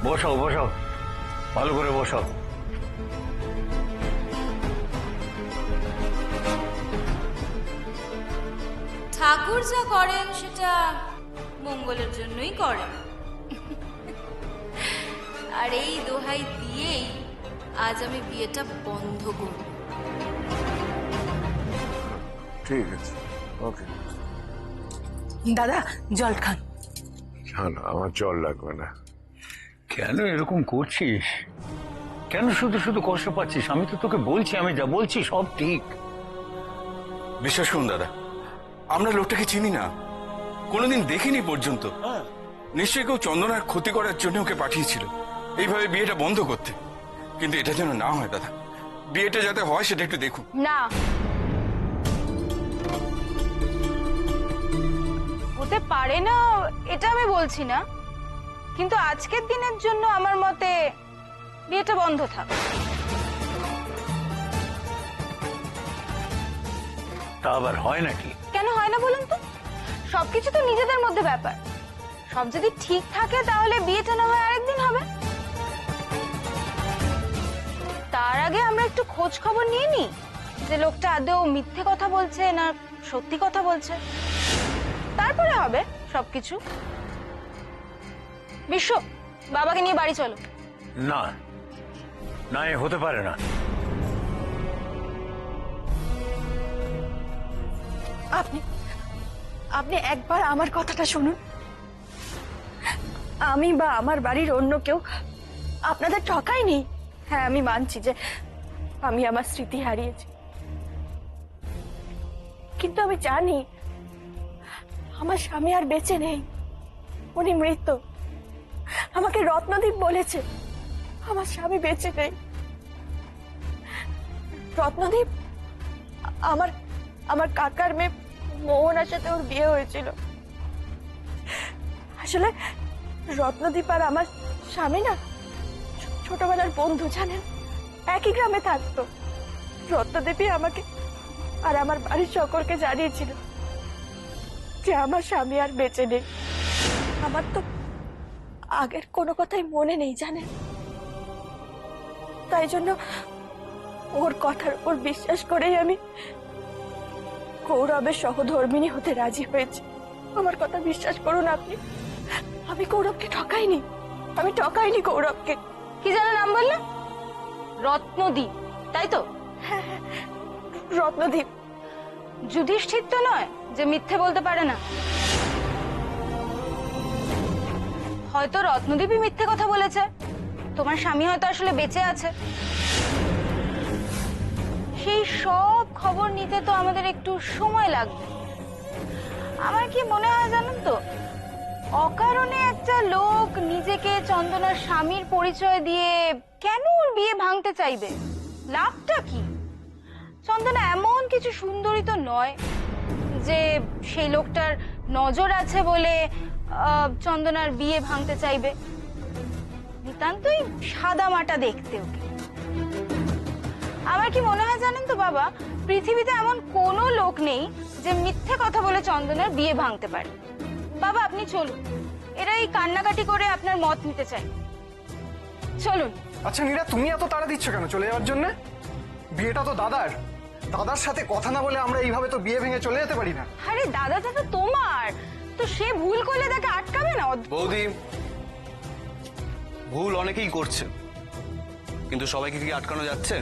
বসাও বসাও, ভালো করে বসাও। ঠাকুর যা করেন সেটা মঙ্গলের জন্যই করেন। আর এই দোহাই দিয়েই আজ আমি বিয়েটা বন্ধ করব। ঠিক আছে, ওকে। দাদা জল খান। না, আমার জল লাগবে না। কেন এরকম করছিস? কেন শুধু শুধু কষ্ট পাচ্ছিস? আমি তো তোকে বলছি, আমি যা বলছি সব ঠিক। বিশ্বাস করুন দাদা, আমরা লোকটাকে চিনি না, কোনোদিন দেখিনি পর্যন্ত। নিশ্চয়ই কেউ চন্দনার ক্ষতি করার জন্য ওকে পাঠিয়েছিল এইভাবে বিয়েটা বন্ধ করতে। কিন্তু এটা যেন না হয় দাদা, বিয়েটা যাতে হয় সেটা একটু দেখুন। না, হতে পারে না এটা আমি বলছি না, কিন্তু আজকের দিনের জন্য আমার মতে বিয়েটা বন্ধ থাক। তা আবার হয় নাকি? কেন হয় না বলুন তো? সবকিছু তো নিজেদের মধ্যে ব্যাপার। সব যদি ঠিক থাকে তাহলে বিয়েটা না হয় আরেকদিন হবে। তার আগে আমরা একটু খোঁজ খবর নিয়ে নিই যে লোকটা আদৌ মিথ্যে কথা বলছে না সত্যি কথা বলছে, তারপরে হবে সবকিছু। বিশ্ব, বাবাকে নিয়ে বাড়ি চলো। না না, এ হতে পারে না। আপনি আপনি একবার আমার কথাটা শুনুন। আমি বা আমার বাড়ির অন্য কেউ আপনাদের ঠকাইনি। হ্যাঁ, আমি মানছি যে আমি আমার স্মৃতি হারিয়েছি, কিন্তু আমি জানি আমার স্বামী আর বেঁচে নেই, উনি মৃত। আমাকে রত্নদীপ বলেছে আমার স্বামী বেঁচে নেই। রত্নদীপ আমার আমার কাকার মেয়ে মোহনার সাথে ওর বিয়ে হয়েছিল। আসলে রত্নদীপ আর আমার স্বামী না ছোটবেলার বন্ধু, জানেন, একই গ্রামে থাকতো। রত্নদেবী আমাকে আর আমার বাড়ির সকলকে জানিয়েছিল যে আমার স্বামী আর বেঁচে নেই। আমার তো আগের কোনো কথাই মনে নেই, জানেন, তাই জন্য ওর কথার উপর বিশ্বাস করেই আমি গৌরবের সহধর্মিণী হতে রাজি হয়েছি। আমার কথা বিশ্বাস করুন আপনি, আমি গৌরবকে ঠকাইনি, আমি ঠকাইনি গৌরবকে। কি যেন নাম বললে? রত্নদীপ, তাই তো? হ্যাঁ, রত্নদীপ। যুধিষ্ঠির তো নয় যে মিথ্যে বলতে পারে না। হয়তো রত্নদীপই মিথ্যে কথা বলেছে, তোমার স্বামী হয়তো আসলে বেঁচে আছে। সেই সব খবর নিতে তো আমাদের একটু সময় লাগবে। আমার কি মনে হয় জানেন তো, অকারণে একটা লোক নিজেকে চন্দনার স্বামীর পরিচয় দিয়ে কেন ওর বিয়ে ভাঙতে চাইবে? লাভটা কি? চন্দনা এমন কিছু সুন্দরী তো নয় যে সেই লোকটার নজর আছে বলে চন্দনার বিয়ে ভাঙতে চাইবে। নিতান্তই সাদা মাটা দেখতে ওকে। আমার কি মনে হয় জানেন তো বাবা, পৃথিবীতে এমন কোনো লোক নেই যে মিথ্যে কথা বলে চন্দনার বিয়ে ভাঙতে পারে। বাবা আপনি চলুন, এরা এই কান্নাকাটি করে আপনার মত নিতে চাই। চলুন। আচ্ছা নীরা, তুমি এত তাড়া দিচ্ছ কেন চলে যাওয়ার জন্য? বিয়েটা তো দাদার, দাদার সাথে কথা না বলে আমরা এইভাবে তো বিয়ে ভেঙে চলে যেতে পারি না। আরে দাদাটা তো তোমার, তো সে ভুল করলে তাকে আটকাবে না? বৌদি, ভুল অনেকেই করছে, কিন্তু সবাইকে কি আটকানো যাচ্ছে?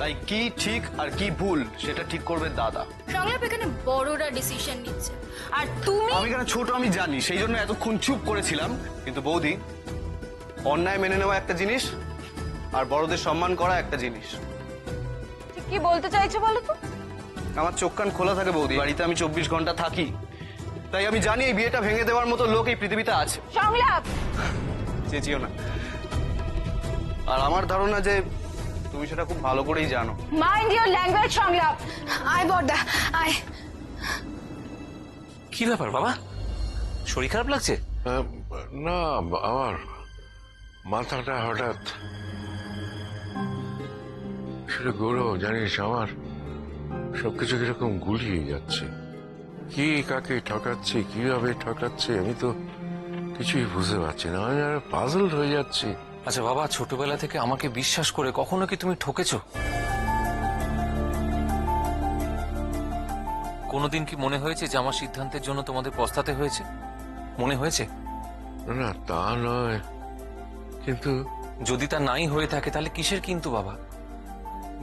তাই কি ঠিক আর কি ভুল সেটা ঠিক করবে দাদা। সংলাপ এখানে বড়রা ডিসিশন নিচ্ছে আর তুমি। আমি কেন ছোট আমি জানি, সেই জন্য এতক্ষণ চুপ করেছিলাম। কিন্তু বৌদি, অন্যায় মেনে নেওয়া একটা জিনিস আর বড়দের সম্মান করা একটা জিনিস। ঠিক কি বলতে চাইছো বলো তো? আমার চোখ কান খোলা থাকে বৌদি, বাড়িতে আমি 24 ঘন্টা থাকি, তাই আমি জানি এই বিয়েটা ভেঙে দেওয়ার মতো লোক এই পৃথিবীতে আছে। সংলাপ চেঁচিও না। আর আমার ধারণা যে তুমি সেটা খুব ভালো করেই জানো। মাইন্ড ইওর ল্যাঙ্গুয়েজ সংলাপ। আয় বড়দা, আয়। কি ব্যাপার বাবা, শরীর খারাপ লাগছে? না, আমার মাথাটা হঠাৎ, সেটা গৌরব জানিস, আমার সবকিছু কিরকম গুলিয়ে যাচ্ছে। কি কাকে ঠকাচ্ছে, কিভাবে ঠকাচ্ছে, আমি তো কিছুই বুঝতে পারছি না, আমি পাজল হয়ে যাচ্ছি। আচ্ছা বাবা, ছোটবেলা থেকে আমাকে বিশ্বাস করে কখনো কি তুমি ঠকেছো? কোনোদিন কি মনে হয়েছে যে আমার সিদ্ধান্তের জন্য তোমাদের পস্তাতে হয়েছে? মনে হয়েছে? না তা নয়, কিন্তু যদি তা নাই হয়ে থাকে তাহলে কিসের কিন্তু বাবা?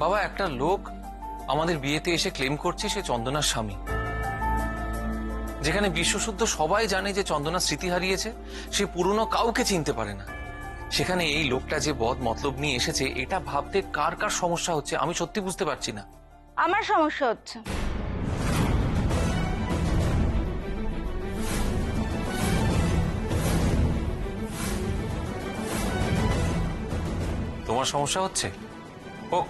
বাবা, একটা লোক আমাদের বিয়েতে এসে ক্লেম করছে সে চন্দনার স্বামী, যেখানে বিশ্বশুদ্ধ সবাই জানে যে চন্দনা স্মৃতি হারিয়েছে, সে পুরনো কাউকে চিনতে পারে না। সেখানে এই লোকটা যে বদ মতলব নিয়ে এসেছে, এটা ভাবতে কার কার সমস্যা হচ্ছে আমি সত্যি বুঝতে পারছি না। আমার সমস্যা হচ্ছে। তোমার সমস্যা হচ্ছে? হোক,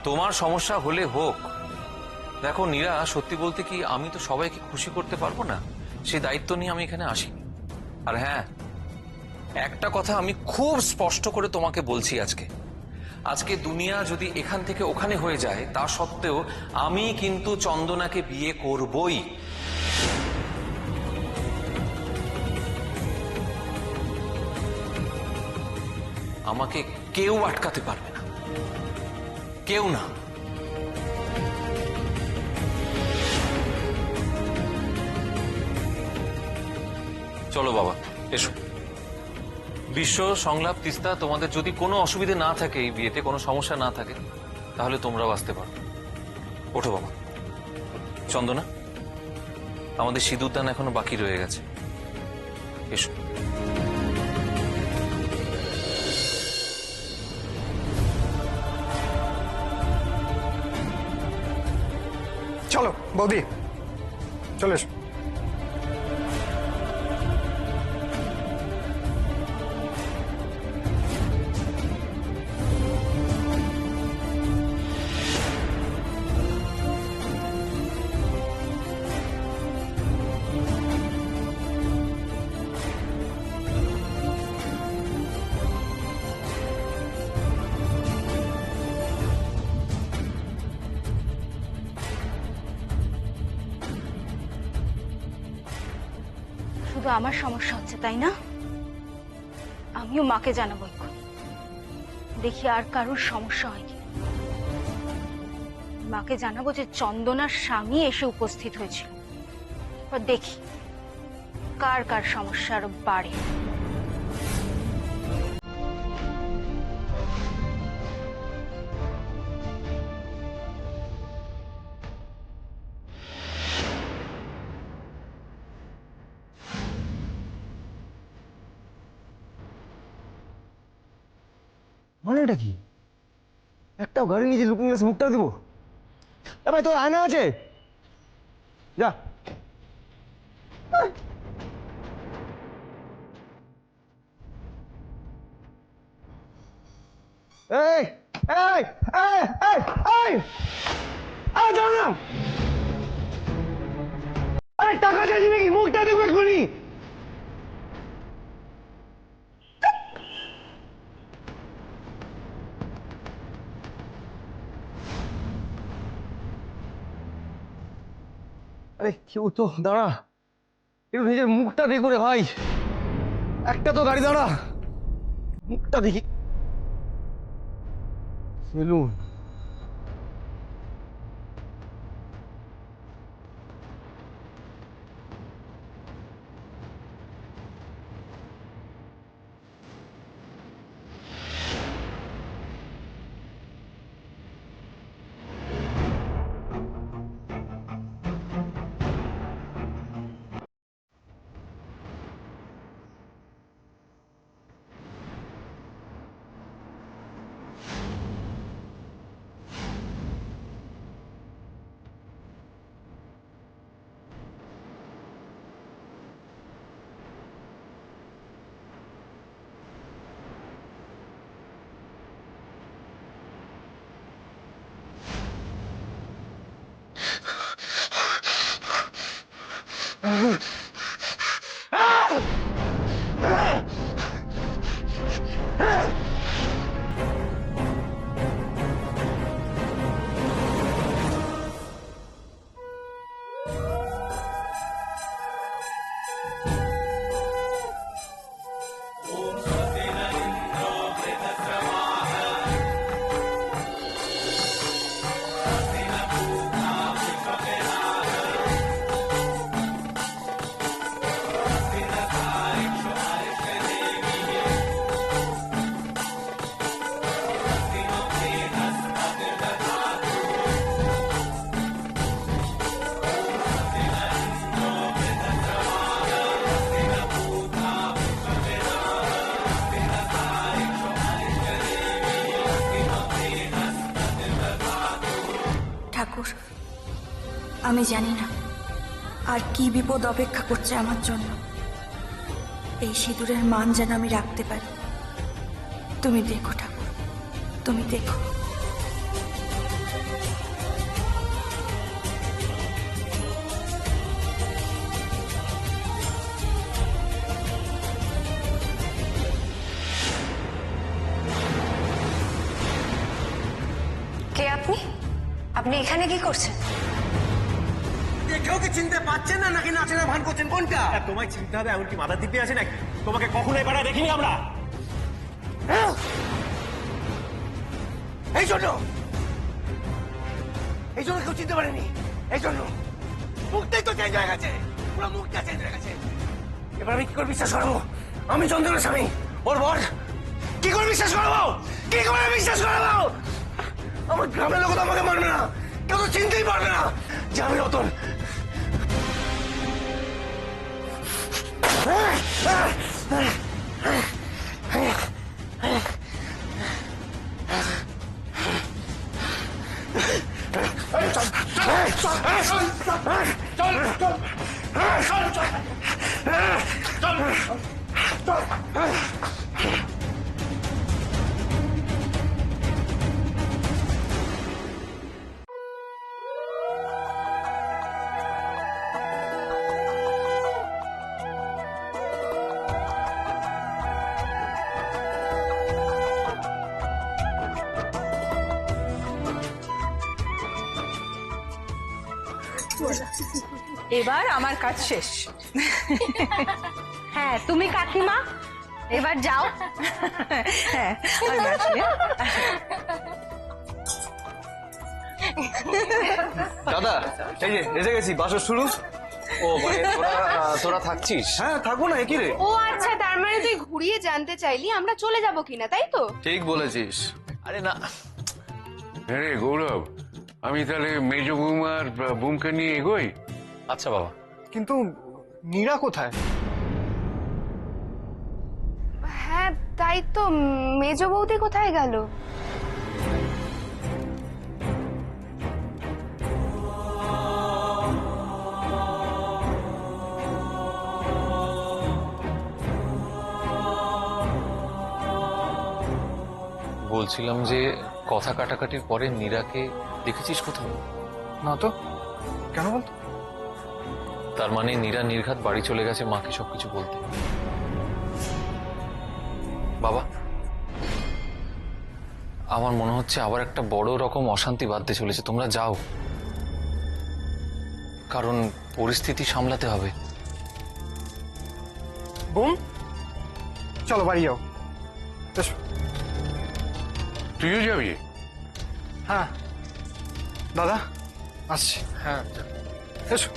তোমার সমস্যা হলে হোক। দেখো নীরা, সত্যি বলতে কি আমি তো সবাইকে খুশি করতে পারবো না, সে দায়িত্ব নিয়ে আমি এখানে আসিনি। আর হ্যাঁ, একটা কথা আমি খুব স্পষ্ট করে তোমাকে বলছি, আজকে দুনিয়া যদি এখান থেকে ওখানে হয়ে যায়, তা সত্ত্বেও আমি কিন্তু চন্দনাকে বিয়ে করবই। আমাকে কেউ আটকাতে পারবে না, কেউ না। চলো বাবা, এসো। বিশ্ব, সংলাপ, তিস্তা, তোমাদের যদি কোনো অসুবিধে না থাকে, এই বিয়েতে কোনো সমস্যা না থাকে, তাহলে তোমরাও আসতে পারো। ওঠো বাবা। চন্দনা, আমাদের সিঁদুরদান এখনো বাকি রয়ে গেছে, এসো। চলো বৌদি, চলে এসো। শুধু আমার সমস্যা হচ্ছে তাই না? আমিও মাকে জানাবো এখন, দেখি আর কারোর সমস্যা হয় কি। মাকে জানাবো যে চন্দনার স্বামী এসে উপস্থিত হয়েছিল, এবার দেখি কার কার সমস্যা আরো বাড়ে। মানে এটা কি? একটাও গাড়ি নিচে লুকিং গ্লাস মুখটা দেবো? ভাই তোর আয়না আছে, যা। এই এই এই এই এই এই দাঁড়া না, আরে টাকা চাইছি নাকি? মুখটা দেখবো এক্ষুনি। আরে কেউ তো দাঁড়া, একটু নিজের মুখটা দেখো রে ভাই, একটা তো গাড়ি দাঁড়া, মুখটা দেখি। সেলুন, আমি জানি না আর কি বিপদ অপেক্ষা করছে আমার জন্য। এই সিঁদুরের মান যেন আমি রাখতে পারি। তুমি দেখো ঠাকুর, তুমি দেখো। কে আপনি? আপনি এখানে কি করছেন? দেখেও কি চিনতে পারছেন না নাকি নাচের ভান করছেন কোনটা? তোমায় চিনতে হবে এমনকি মাথা দিব্যে আছে নাকি? তোমাকে কখনো এবারে দেখিনি আমরা। এই জন্য কেউ চিনতে পারেনি। এই জন্য মুখটাই তো চেঞ্জ হয়ে গেছে, পুরো মুখটা চেঞ্জ হয়ে গেছে। এবার আমি কি করে বিশ্বাস করবো আমি চন্দনের স্বামী ওর বর? কি করে বিশ্বাস করবো? কি করে বিশ্বাস করবো? আমার গ্রামের লোক তো আমাকে মানবে না, কেউ তো চিনতেই পারবে না যে আমি রতন। এবার আমার কাজ শেষ। হ্যাঁ তুমি কাকিমা এবার যাও। হ্যাঁ আমি আসি। দাদা এই যে এসে গেছি, বাসর শুরু। ও মানে তোরা থাকছিস? হ্যাঁ থাকবো না, কি রে? ও আচ্ছা, তার মানে তুই ঘুরিয়ে জানতে চাইলি আমরা চলে যাব কিনা, তাই তো? ঠিক বলেছিস। আরে না, হ্যাঁ রে গৌরব, আমি তাহলে মেজ বৌমার বুমকে নিয়ে এগোই। আচ্ছা বাবা। কিন্তু নীরা কোথায়? হ্যাঁ তাই তো, মেজ বৌদি কোথায় গেল? বলছিলাম যে কথা কাটাকাটির পরে নীরাকে দেখেছিস কোথাও? না তো, কেন বলতো? তার মানে নীরা নির্ঘাত বাড়ি চলে গেছে মাকে সবকিছু বলতে। বাবা, আমার মনে হচ্ছে আবার একটা বড় রকম অশান্তি বাঁধতে চলেছে। তোমরা যাও, কারণ পরিস্থিতি সামলাতে হবে। বোন চলো বাড়ি যাও। এসো। তুইও যাবি? হ্যাঁ দাদা আসছি। হ্যাঁ এসো।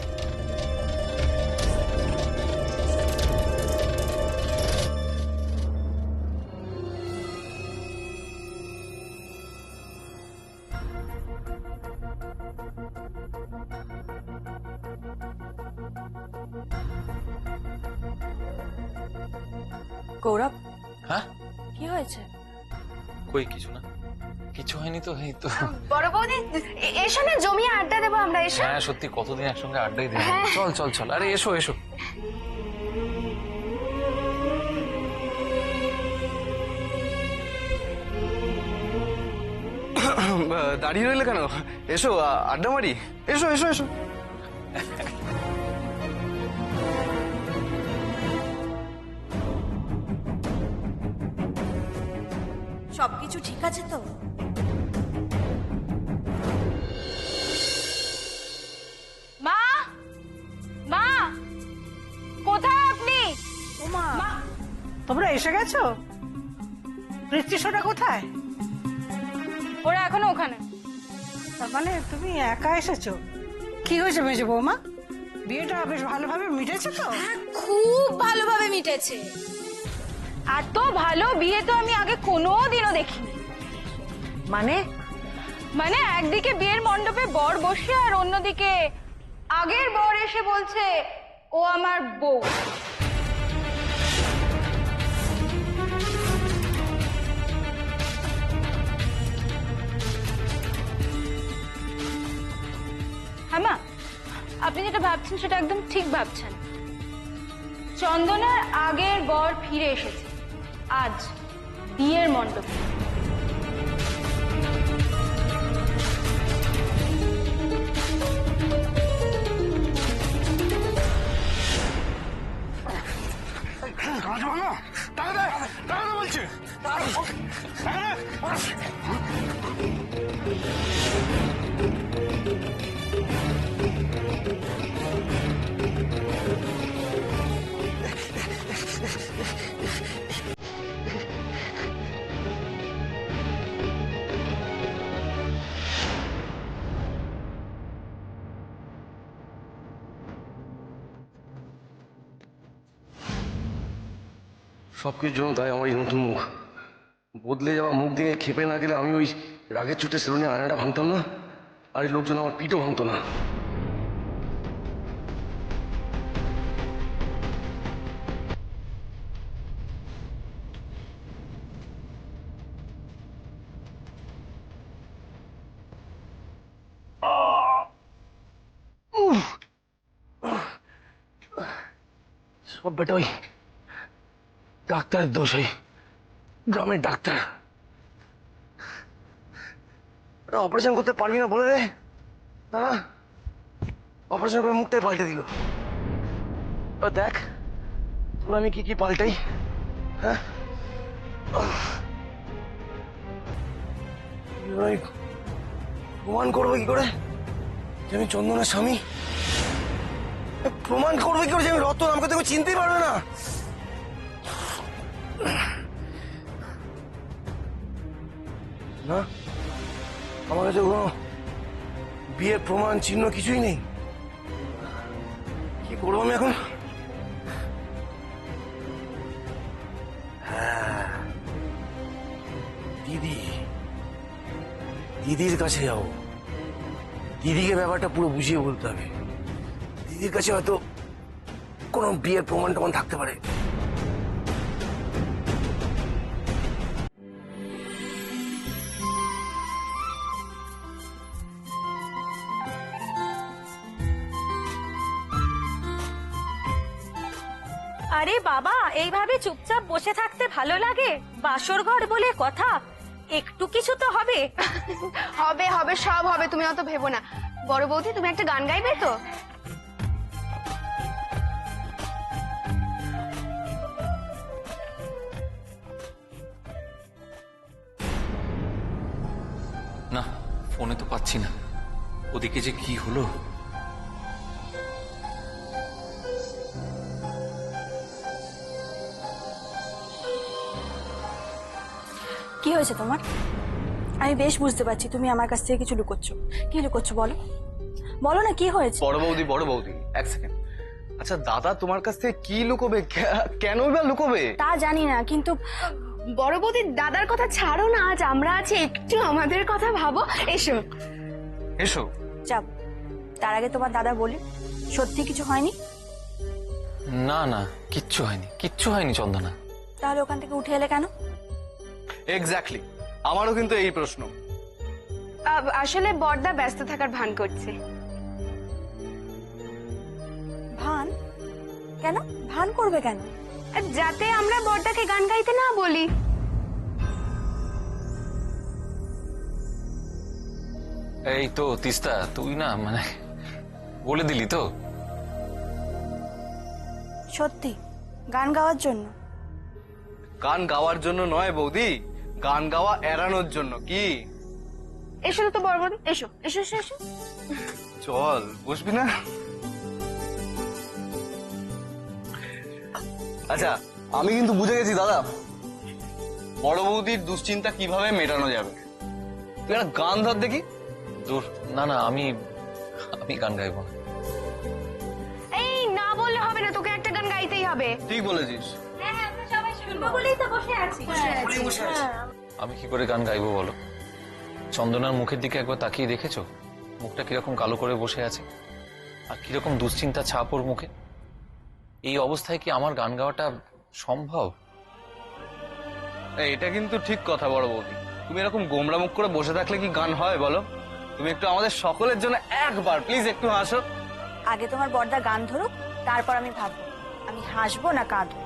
গৌরব, হ্যাঁ কি হয়েছে? কই কিছু না, কিছু হয়নি তো। এই তো। বড় বৌদি এসো না, জমিয়ে আড্ডা দেবো আমরা। এসো। হ্যাঁ সত্যি, কতদিন একসঙ্গে আড্ডাই দিই। চল চল চল, আরে এসো এসো। দাঁড়িয়ে রইলে কেন? এসো আড্ডা মারি। এসো এসো এসো। সবকিছু ঠিক আছে তো? মা, মা কোথায় আপনি? মা তোমরা এসে গেছো? পৃথ্বীশোটা কোথায়? ওরা এখনো ওখানে। তার মানে তুমি একা এসেছো? কি হয়েছে মেজো বৌমা, বিয়েটা বেশ ভালোভাবে মিটেছে তো? খুব ভালোভাবে মিটেছে। এত ভালো বিয়ে তো আমি আগে কোনোদিনও দেখিনি। মানে? মানে একদিকে বিয়ের মণ্ডপে বর বসে আর অন্যদিকে আগের বর এসে বলছে ও আমার বউ। হ্যাঁ মা, আপনি যেটা ভাবছেন সেটা একদম ঠিক ভাবছেন। চন্দনার আগের বর ফিরে এসেছে আজ বিয়ের মণ্ডপে। সবকিছুর জন্য তাই আমার এই নতুন মুখ বদলে যাওয়া মুখ দিয়ে খেপে না গেলে আমি ওই রাগের চোটে সেলুনে আয়নাটা ভাঙতাম না, আর এই লোকজন আমার পিঠও ভাঙতো না। সব বেটা ওই ডাক্তারের দোষ, ওই গ্রামের ডাক্তার। অপারেশন করতে পারবি না বলে রে, দাদা অপারেশন করে মুখটাই পাল্টে দিল। দেখ তোর আমি কি কি পাল্টাই। হ্যাঁ প্রমাণ করবো কি করে যে আমি চন্দনের স্বামী? প্রমাণ করবো কি করে যে আমি রতন? আমাকে তো চিনতেই পারবে না। না, আমার কাছে কোনো বিয়ের প্রমাণ চিহ্ন কিছুই নেই। কি করবো আমি এখন? হ্যাঁ, দিদির কাছে যাবো। দিদিকে ব্যাপারটা পুরো বুঝিয়ে বলতে হবে। দিদির কাছে হয়তো কোনো বিয়ের প্রমাণ টমান থাকতে পারে। আরে বাবা, এইভাবে চুপচাপ বসে থাকতে ভালো লাগে? বাসর ঘর বলে কথা, একটু কিছু তো হবে। হবে হবে, সব হবে, তুমি অত ভেবো না। বড় বৌদি, তুমি একটা গান গাইবে তো? না, ফোনে তো পাচ্ছি না। ওদিকে যে কি হলো। কি হয়েছে তোমার? আমি বেশ বুঝতে পারছি তুমি আমার কাছ থেকে কিছু লুকোচ্ছ। কি লুকোচ্ছ বলো, বলো না কি হয়েছে? বড় বৌদি এক সেকেন্ড। আচ্ছা দাদা তোমার কাছ থেকে কি লুকোবে? কেনই বা লুকোবে? তা জানি না, কিন্তু বড় বৌদি, দাদার কথা ছাড়ো না, আজ আমরা আছি, একটু আমাদের কথা ভাবো। এসো এসো। যাব, তার আগে তোমার দাদা বলি, সত্যি কিছু হয়নি? না না, কিচ্ছু হয়নি, কিচ্ছু হয়নি চন্দনা। তাহলে ওখান থেকে উঠে এলে কেন? এক্স্যাক্টলি, আমারও কিন্তু এই প্রশ্ন। আসলে বড়দা ব্যস্ত থাকার ভান করছে। ভান? কেন ভান করবে কেন? যাতে আমরা বড়দাকে গান গাইতে না বলি। এই তো তিস্তা, তুই না মানে বলে দিলি তো? সত্যি গান গাওয়ার জন্য? গান গাওয়ার জন্য নয় বৌদি, গান গাওয়া এড়ানোর জন্য। কি? এসো তো বড় বৌদি, এসো এসো এসো এসো। চল, বসবি না? আচ্ছা, আমি কিন্তু বুঝে গেছি দাদা, বড় বৌদির দুশ্চিন্তা কিভাবে মেটানো যাবে। তুই একটা গান ধর দেখি। দূর, না না, আমি গান গাইবো না। এই না বললে হবে না, তোকে একটা গান গাইতেই হবে। ঠিক বলেছিস। আমি কি করে গান গাইবো বলো? চন্দনার মুখের দিকে একবার তাকিয়ে দেখেছো? মুখটা কিরকম কালো করে বসে আছে, আর কিরকম দুশ্চিন্তা ছাপ ওর মুখে। এই অবস্থায় কি আমার গান গাওয়াটা সম্ভব? এটা কিন্তু ঠিক কথা বড় বৌদি। তুমি এরকম গোমরা মুখ করে বসে থাকলে কি গান হয় বলো? তুমি একটু আমাদের সকলের জন্য একবার প্লিজ একটু হাসো। আগে তোমার বড়দা গান ধরুক, তারপর আমি ভাববো আমি হাসবো না কাঁদবো।